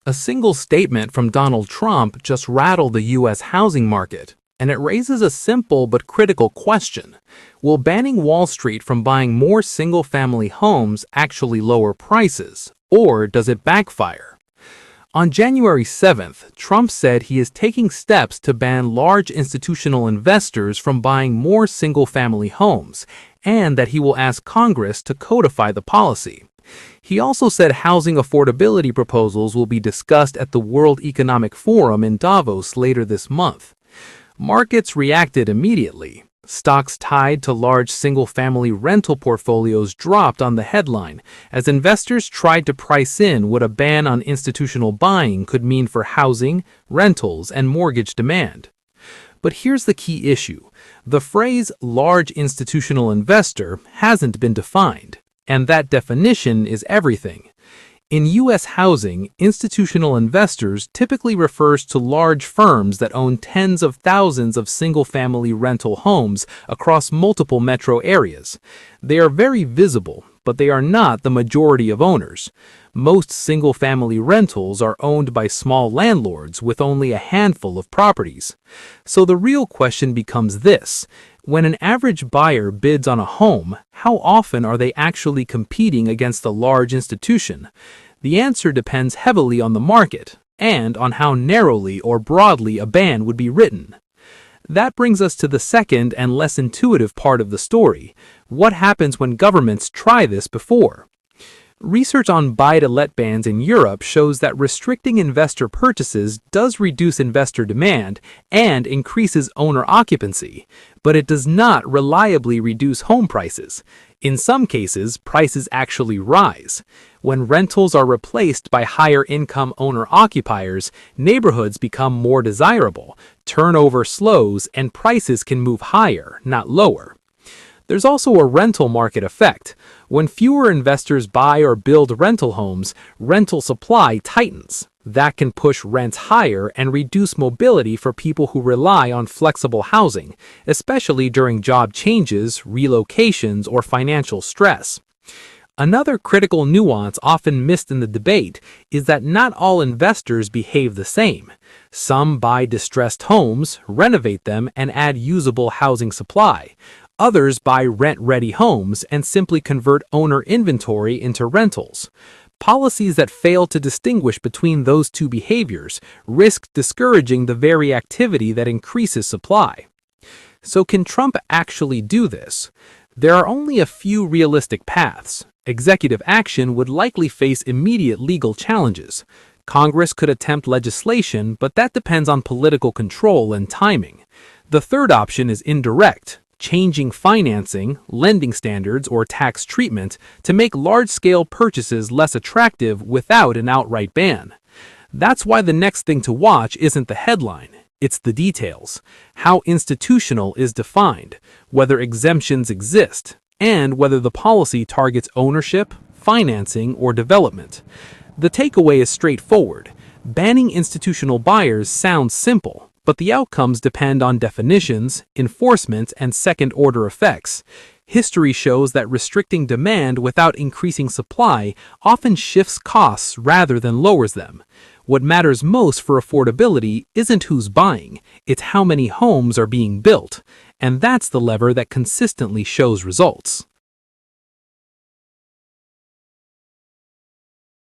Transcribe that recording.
A single statement from Donald Trump just rattled the U.S. housing market, and it raises a simple but critical question. Will banning Wall Street from buying more single-family homes actually lower prices, or does it backfire? On January 7th, Trump said he is taking steps to ban large institutional investors from buying more single-family homes, and that he will ask Congress to codify the policy. He also said housing affordability proposals will be discussed at the World Economic Forum in Davos later this month. Markets reacted immediately. Stocks tied to large single-family rental portfolios dropped on the headline as investors tried to price in what a ban on institutional buying could mean for housing, rentals, and mortgage demand. But here's the key issue. The phrase large institutional investor hasn't been defined, and that definition is everything. In U.S. housing, institutional investors typically refers to large firms that own tens of thousands of single-family rental homes across multiple metro areas. They are very visible, but they are not the majority of owners. Most single-family rentals are owned by small landlords with only a handful of properties. So the real question becomes this. When an average buyer bids on a home, how often are they actually competing against a large institution? The answer depends heavily on the market and on how narrowly or broadly a ban would be written. That brings us to the second and less intuitive part of the story. What happens when governments try this before? Research on buy-to-let bans in Europe shows that restricting investor purchases does reduce investor demand and increases owner occupancy, but it does not reliably reduce home prices. In some cases, prices actually rise. When rentals are replaced by higher-income owner-occupiers, neighborhoods become more desirable, turnover slows, and prices can move higher, not lower. There's also a rental market effect. When fewer investors buy or build rental homes, rental supply tightens. That can push rents higher and reduce mobility for people who rely on flexible housing, especially during job changes, relocations, or financial stress. Another critical nuance often missed in the debate is that not all investors behave the same. Some buy distressed homes, renovate them, and add usable housing supply. Others buy rent-ready homes and simply convert owner inventory into rentals. Policies that fail to distinguish between those two behaviors risk discouraging the very activity that increases supply. So can Trump actually do this? There are only a few realistic paths. Executive action would likely face immediate legal challenges. Congress could attempt legislation, but that depends on political control and timing. The third option is indirect, changing financing, lending standards, or tax treatment to make large-scale purchases less attractive without an outright ban. That's why the next thing to watch isn't the headline. It's the details. How institutional is defined, whether exemptions exist, and whether the policy targets ownership, financing, or development. The takeaway is straightforward. Banning institutional buyers sounds simple, but the outcomes depend on definitions, enforcement, and second-order effects. History shows that restricting demand without increasing supply often shifts costs rather than lowers them. What matters most for affordability isn't who's buying, it's how many homes are being built, and that's the lever that consistently shows results.